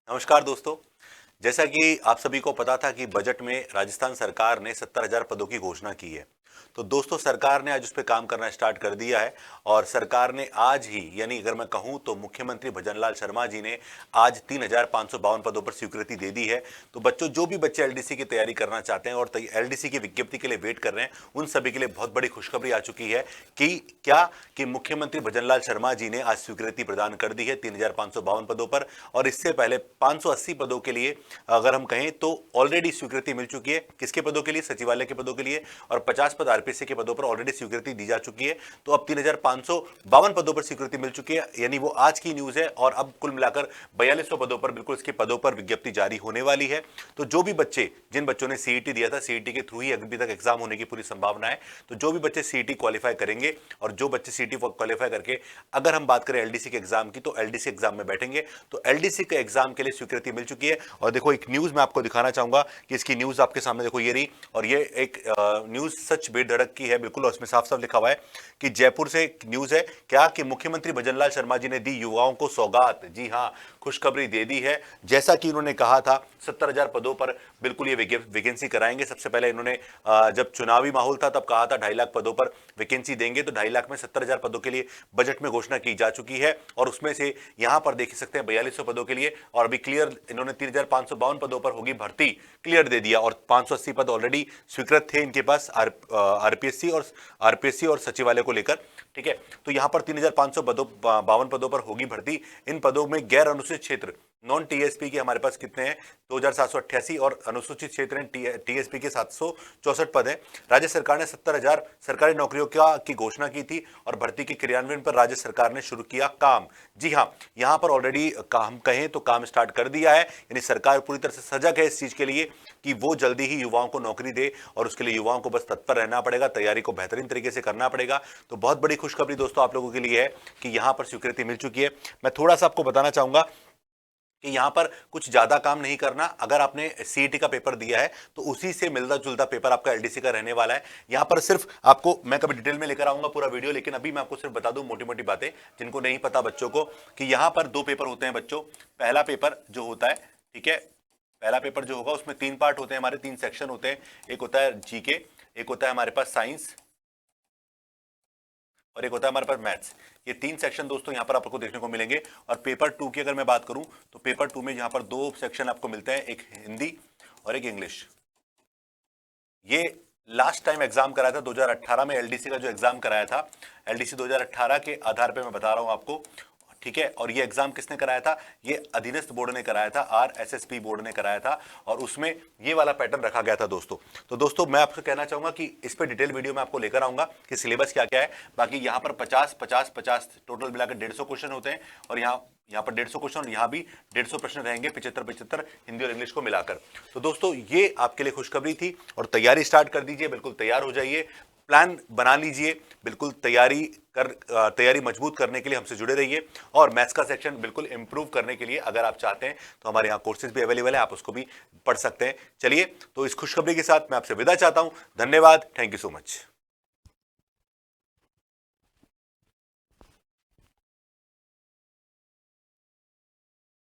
नमस्कार दोस्तों। जैसा कि आप सभी को पता था कि बजट में राजस्थान सरकार ने 70,000 पदों की घोषणा की है। तो दोस्तों सरकार ने आज उस पर काम करना स्टार्ट कर दिया है और सरकार ने आज ही यानी अगर मैं कहूं तो मुख्यमंत्री भजनलाल शर्मा जी ने आज 3,552 पदों पर स्वीकृति दे दी है। तो बच्चों जो भी बच्चे एलडीसी की तैयारी करना चाहते हैं और एलडीसी की विज्ञप्ति के लिए वेट कर रहे हैं उन सभी के लिए बहुत बड़ी खुशखबरी आ चुकी है कि मुख्यमंत्री भजनलाल शर्मा जी ने आज स्वीकृति प्रदान कर दी है 3,552 पदों पर। और इससे पहले 580 पदों के लिए अगर हम कहें तो ऑलरेडी स्वीकृति मिल चुकी है। किसके पदों के लिए? सचिवालय के पदों के लिए। और 50 पद आरपीसी के पदों पर ऑलरेडी स्वीकृति दी जा चुकी है। तो अब 3,552 पदों पर स्वीकृति मिल चुकी है, यानी वो आज की न्यूज है। और अब कुल मिलाकर 4200 पदों पर बिल्कुल इसके पदों पर विज्ञप्ति जारी होने वाली है। तो जो भी बच्चे, जिन बच्चों ने सीईटी दिया था, सीईटी के थ्रू ही अभी तक एग्जाम होने की पूरी संभावना है। तो जो भी बच्चे सीईटी क्वालिफाई करेंगे और जो बच्चे सीईटी क्वालिफाई करके अगर हम बात करें एलडीसी के एग्जाम की, तो एलडीसी एग्जाम में बैठेंगे। तो एलडीसी के एग्जाम के लिए स्वीकृति मिल चुकी है। और देखो एक न्यूज मैं आपको दिखाना चाहूंगा कि इसकी न्यूज आपके सामने देखो ये रही। और ये एक न्यूज सच बेधड़क की है बिल्कुल, और उसमें साफ साफ लिखा हुआ है कि जयपुर से एक न्यूज है क्या कि मुख्यमंत्री भजनलाल शर्मा जी ने दी युवाओं को सौगात। जी हां, खुशखबरी दे दी है। जैसा कि उन्होंने कहा था 70,000 पदों पर बिल्कुल ये वैकेंसी कराएंगे। सबसे पहले इन्होंने जब चुनावी माहौल था तब कहा था 2.5 लाख पदों पर वैकेंसी देंगे। तो 2.5 लाख में 70,000 पदों के लिए बजट में घोषणा की जा चुकी है। और उसमें से यहां पर देख सकते हैं 4200 पदों के लिए, और अभी क्लियर इन्होंने 3,552 पदों पर होगी भर्ती, क्लियर दे दिया। और 580 पद ऑलरेडी स्वीकृत थे इनके पास आरपीएससी और सचिवालय को लेकर। ठीक है, तो यहां पर 3,552 पदों पर होगी भर्ती। इन पदों में गैर अनुसूचित क्षेत्र नॉन टीएसपी के हमारे पास कितने हैं? 2,788, और अनुसूचित क्षेत्र टीएसपी के 764 पद हैं। राज्य सरकार ने 70,000 सरकारी नौकरियों की घोषणा की थी और भर्ती के क्रियान्वयन पर राज्य सरकार ने शुरू किया काम। जी हां, यहां पर ऑलरेडी काम कहें तो काम स्टार्ट कर दिया है। यानी सरकार पूरी तरह से सजग है इस चीज के लिए कि वो जल्दी ही युवाओं को नौकरी दे, और उसके लिए युवाओं को बस तत्पर रहना पड़ेगा, तैयारी को बेहतरीन तरीके से करना पड़ेगा। तो बहुत बड़ी खुशखबरी दोस्तों आप लोगों के लिए है कि यहां पर स्वीकृति मिल चुकी है। मैं थोड़ा सा आपको बताना चाहूंगा कि यहां पर कुछ ज्यादा काम नहीं करना। अगर आपने सीईटी का पेपर दिया है तो उसी से मिलता जुलता पेपर आपका एलडीसी का रहने वाला है। यहां पर सिर्फ आपको, मैं कभी डिटेल में लेकर आऊंगा पूरा वीडियो, लेकिन अभी मैं आपको सिर्फ बता दूं मोटी मोटी बातें जिनको नहीं पता बच्चों को, कि यहां पर 2 पेपर होते हैं बच्चों। पहला पेपर जो होता है, ठीक है, पहला पेपर जो होगा उसमें 3 पार्ट होते हैं, हमारे 3 सेक्शन होते हैं। एक होता है जीके, एक होता है हमारे पास साइंस, और एक होता है हमारे पास मैथ्स। ये 3 सेक्शन दोस्तों यहां पर आपको देखने को मिलेंगे। और पेपर 2 की अगर मैं बात करूं तो पेपर 2 में यहां पर 2 सेक्शन आपको मिलते हैं, एक हिंदी और एक इंग्लिश। ये लास्ट टाइम एग्जाम कराया था 2018 में, एलडीसी का जो एग्जाम कराया था, एलडीसी 2018 के आधार पे मैं बता रहा हूं आपको। ठीक है, और ये एग्जाम किसने कराया था? ये अधीनस्थ बोर्ड ने कराया था, आरएसएसपी बोर्ड ने कराया था, और उसमें ये वाला पैटर्न रखा गया था दोस्तों। तो दोस्तों मैं आपसे कहना चाहूंगा कि इस पे डिटेल वीडियो में आपको लेकर आऊंगा कि सिलेबस क्या क्या है। बाकी यहाँ पर 50-50-50 टोटल मिलाकर 150 क्वेश्चन होते हैं, और यहाँ पर 150 क्वेश्चन, और यहाँ भी 150 प्रश्न रहेंगे, 75-75 हिंदी और इंग्लिश को मिलाकर। तो दोस्तों ये आपके लिए खुशखबरी थी, और तैयारी स्टार्ट कर दीजिए, बिल्कुल तैयार हो जाइए, प्लान बना लीजिए, बिल्कुल तैयारी मजबूत करने के लिए हमसे जुड़े रहिए। और मैथ्स का सेक्शन बिल्कुल इंप्रूव करने के लिए अगर आप चाहते हैं तो हमारे यहाँ कोर्सेज भी अवेलेबल है, आप उसको भी पढ़ सकते हैं। चलिए, तो इस खुशखबरी के साथ मैं आपसे विदा चाहता हूं। धन्यवाद, थैंक यू सो मच।